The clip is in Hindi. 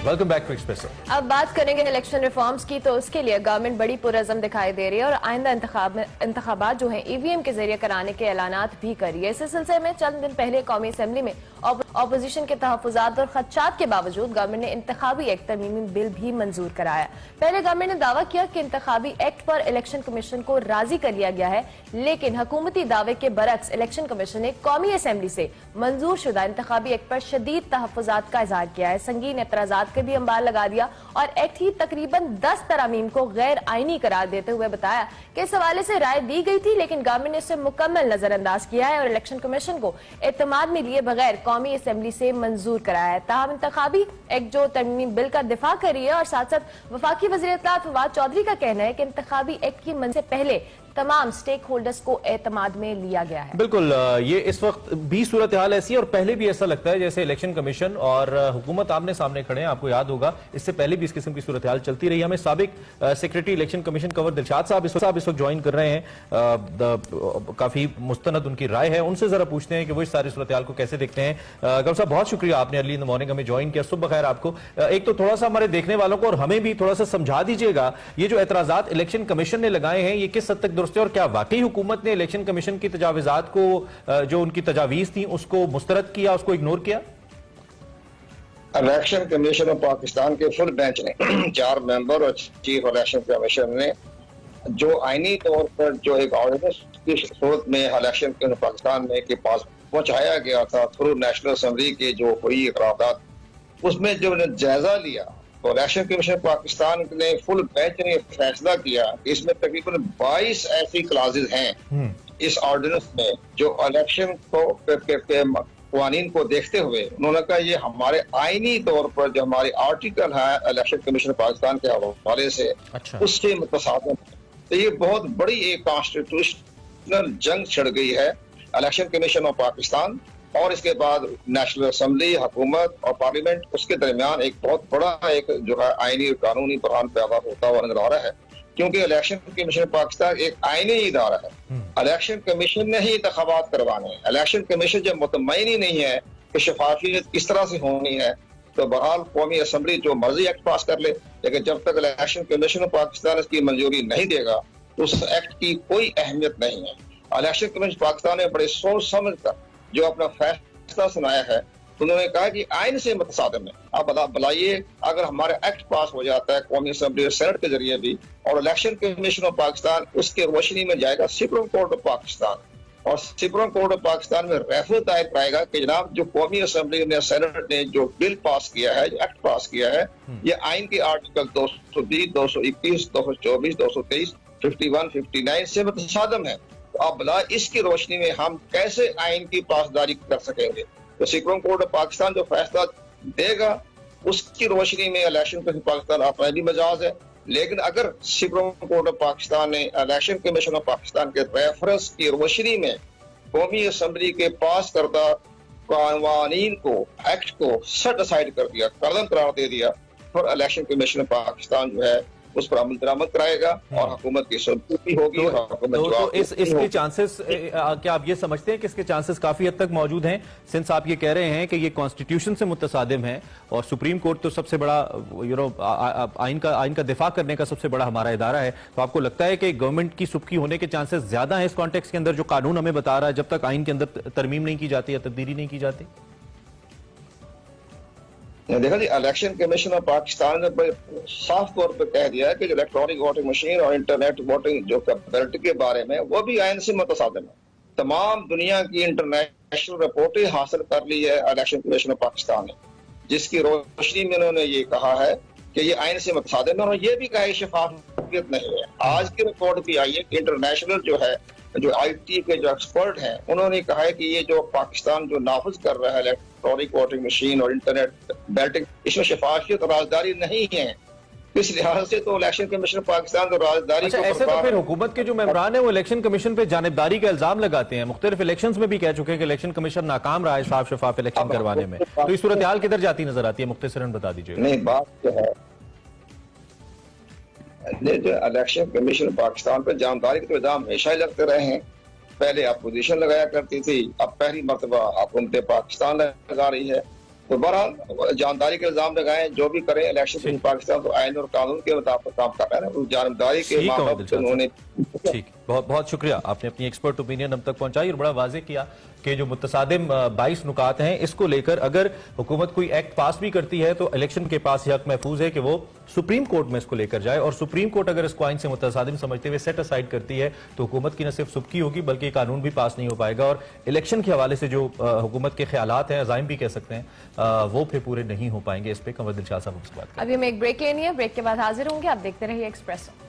Welcome back to espresso. अब बात करेंगे इलेक्शन रिफॉर्म्स की, तो उसके लिए गवर्नमेंट बड़ी पुरअज़म दिखाई दे रही है और आइंदा इंतखाबात जो है ईवीएम के जरिए कराने के ऐलानात भी कर रही है। इस सिलसिले में चंद दिन पहले कौमी असम्बली में ऑपोजिशन के तहफ़्फ़ुज़ात और खदशात के बावजूद गवर्नमेंट ने इंतखाबी एक्ट तरमीमी बिल भी मंजूर कराया। पहले गवर्नमेंट ने दावा किया कि इंतखाबी एक्ट पर इलेक्शन कमीशन को राजी कर लिया गया है, लेकिन हुकूमती दावे के बरक्स इलेक्शन कमीशन ने कौमी असम्बली से मंजूर शुदा इंतखाबी एक्ट पर शदीद तहफ़्फ़ुज़ात का इज़हार किया है, संगीन एतराज़ात के भी अंबार लगा दिया और एक्ट ही तकरीबन 10 तरामीम को गैर आईनी करार देते हुए बताया कि इस हवाले से राय दी गई थी, लेकिन गवर्नमेंट ने इसे मुकम्मल नजरअंदाज किया है और इलेक्शन कमीशन को एतमाद में लिए बगैर कौमी असम्बली से मंजूर कराया है। ताहम इंतखाबी एक्ट जो तरमीमी बिल का दिफा कर रही है और साथ साथ वफाकी वज़ीर इत्तलात फवाद चौधरी का कहना है कि इंतखाबी एक्ट की मंजूरी से पहले तमाम स्टेक होल्डर्स को एतमाद में लिया गया है। बिल्कुल, ये इस वक्त भी सूरत हाल ऐसी है और पहले भी ऐसा लगता है जैसे इलेक्शन कमीशन और हुकूमत आमने सामने खड़े हैं। आपको याद होगा इससे पहले भी इस किस्म की सूरत हाल चलती रही। हमें साबिक secretary election commission Kanwar Dilshad साहब इस वक्त ज्वाइन कर रहे हैं। काफी मुस्तनद उनकी राय है, उनसे जरा पूछते हैं कि वो इस सारी सूरत हाल को कैसे देखते हैं। कंवर साहब, बहुत शुक्रिया, आपने अर्ली इन द मॉर्निंग हमें ज्वाइन किया। सुबह खैर आपको। एक तो थोड़ा सा हमारे देखने वालों को और हमें भी थोड़ा सा समझा दीजिएगा, ये जो एतराजात इलेक्शन कमीशन ने लगाए हैं ये किस हद तक दुरुस्त है और क्या वाकई हुकूमत ने इलेक्शन कमीशन की तजावीज़ात को, जो उनकी तजावीज़ थी, उसको मुस्तरद किया, उसको इग्नोर किया? इलेक्शन कमीशन ऑफ पाकिस्तान के फुल बेंच ने 4 मेंबर और चीफ इलेक्शन कमीशन ने जो आईनी तौर पर जो एक ऑर्डिनेंस की सूरत में इलेक्शन कमीशन पाकिस्तान में के पास पहुंचाया गया था थ्रू नेशनल असेंबली के जो हुई करारदाद, उसमें जो जायजा लिया तो इलेक्शन कमीशन पाकिस्तान ने फुल बेंच ने फैसला किया कि इसमें तकरीबन 22 ऐसी क्लासेस हैं इस ऑर्डिनेंस में जो इलेक्शन को कानून को देखते हुए उन्होंने कहा ये हमारे आईनी तौर पर जो हमारे आर्टिकल है इलेक्शन कमीशन पाकिस्तान के हवाले से उसके मुतसादिम। तो ये बहुत बड़ी एक कॉन्स्टिट्यूशनल जंग छिड़ गई है इलेक्शन कमीशन ऑफ पाकिस्तान और इसके बाद नेशनल असेंबली, हुकूमत और पार्लियामेंट, उसके दरमियान एक बहुत बड़ा एक जो है आईनी और कानूनी बहरान पैदा होता हुआ नजर आ रहा है, क्योंकि इलेक्शन कमीशन पाकिस्तान एक आईनी इदारा है। इलेक्शन कमीशन ने ही इंतखाबात करवाने हैं। इलेक्शन कमीशन जब मुतमईन ही नहीं है कि शफाफियत किस तरह से होनी है, तो बहरहाल कौमी असम्बली जो मर्जी एक्ट पास कर ले, लेकिन जब तक इलेक्शन कमीशन पाकिस्तान इसकी मंजूरी नहीं देगा तो उस एक्ट की कोई अहमियत नहीं है। इलेक्शन कमीशन पाकिस्तान ने बड़े सोच समझ कर जो अपना फैसला सुनाया है, उन्होंने कहा कि आइन से मुतसादिम है। आप बताइए, अगर हमारा एक्ट पास हो जाता है कौमी असम्बली और सेनेट के जरिए भी और इलेक्शन कमीशन ऑफ पाकिस्तान उसके रोशनी में जाएगा सुप्रीम कोर्ट ऑफ पाकिस्तान और सुप्रीम कोर्ट ऑफ पाकिस्तान में रेफर दायर कराएगा कि जनाब जो कौमी असम्बली ने सेनेट ने जो बिल पास किया है, जो एक्ट पास किया है, ये आइन के आर्टिकल 220, 221, 224, 223, 51, 59 से मुतसादिम है। तो आप बता इसकी रोशनी में हम कैसे आइन की पासदारी कर सकेंगे? तो सुप्रीम कोर्ट ऑफ पाकिस्तान जो फैसला देगा उसकी रोशनी में इलेक्शन कमीशन पाकिस्तान अपना भी मजाज है, लेकिन अगर सुप्रीम कोर्ट ऑफ पाकिस्तान ने इलेक्शन कमीशन ऑफ पाकिस्तान के रेफरेंस की रोशनी में कौमी असम्बली के पास करदा कानून को, एक्ट को सेट असाइड कर दिया, कदम करार दे दिया, फिर इलेक्शन कमीशन पाकिस्तान जो है उस पर अमल दरामद कराएगा और हुकूमत की संतुष्टि होगी। तो इसके चांसेस, क्या आप ये समझते हैं कि इसके चांसेस काफी हद तक मौजूद हैं, सिंस आप ये कह रहे हैं कि ये कॉन्स्टिट्यूशन से मुतसादिम है और सुप्रीम कोर्ट तो सबसे बड़ा आइन का दिफा करने का सबसे बड़ा हमारा इदारा है, तो आपको लगता है कि गवर्नमेंट की सुबकी होने के चांसेस ज्यादा हैं इस कॉन्टेक्स्ट के अंदर जो कानून हमें बता रहा है जब तक आइन के अंदर तरमीम नहीं की जाती या तब्दीली नहीं की जाती? देखा जी, इलेक्शन कमीशन ऑफ पाकिस्तान ने साफ तौर पर कह दिया है कि इलेक्ट्रॉनिक वोटिंग मशीन और इंटरनेट वोटिंग जो कैपेबिलिटी के बारे में वो भी आइन से मुतसादिम है। तमाम दुनिया की इंटरनेशनल रिपोर्टें हासिल कर ली है इलेक्शन कमीशन ऑफ पाकिस्तान ने, जिसकी रोशनी में उन्होंने ये कहा है कि ये आइन से मुतसादिम है और ये भी कहा है शफाफियत नहीं है। आज की रिपोर्ट भी आई है कि इंटरनेशनल जो है जो IT के जो एक्सपर्ट हैं उन्होंने कहा है कि ये जो पाकिस्तान जो नाफिज कर रहा है इलेक्ट्रॉनिक वोटिंग मशीन और इंटरनेट बैटिंग, इसमें शफाफियत और राजदारी नहीं है। इस लिहाज से तो इलेक्शन कमीशन पाकिस्तान तो राजदारी ऐसे तो फिर हुकूमत के जो मेंबरान है वो इलेक्शन कमीशन पे जानिबदारी का इल्जाम लगाते हैं, मुख्तलिफ इलेक्शंस में भी कह चुके हैं कि इलेक्शन कमीशन नाकाम रहा है साफ शफाफ इलेक्शन करवाने में, तो इस सूरत हाल किधर जाती नजर आती है? मुख्तसरन बता दीजिए। नहीं, बात जो है जो इलेक्शन कमीशन पाकिस्तान पर जानकारी के इल्जाम हमेशा ही लगते रहे हैं। पहले अपोजिशन लगाया करती थी, अब पहली मरतबा हुकूमत पाकिस्तान लगा रही है तो बहरहाल जानदारी के इल्जाम लगाए, जो भी करें इलेक्शन पाकिस्तान तो आइन और कानून के मुताबिक काम कर रहे हैं, उस जानदारी के ठीक है, मामले दिलशाद उन्होंने ठीक, बहुत बहुत शुक्रिया, आपने अपनी एक्सपर्ट ओपिनियन हम तक पहुंचाई और बड़ा वाजे किया कि जो मुतसादिम 22 नुकात हैं, इसको लेकर अगर हुकूमत कोई एक्ट पास भी करती है तो इलेक्शन के पास हक महफूज है कि वो सुप्रीम कोर्ट में इसको लेकर जाए, और सुप्रीम कोर्ट अगर इसको आइन से मुतसादिम समझते हुए सेट असाइड करती है तो हुकूमत की न सिर्फ सुबकी होगी बल्कि कानून भी पास नहीं हो पाएगा, और इलेक्शन के हवाले से जो हुकूमत के ख्यालात हैं, अज़ाइम भी कह सकते हैं, वो फिर पूरे नहीं हो पाएंगे। इस पर कंवर दिलशाद साहब से बात करें। अभी हमें एक ब्रेक लेनी है, ब्रेक के बाद हाजिर होंगे, आप देखते रहिए एक्सप्रेसो।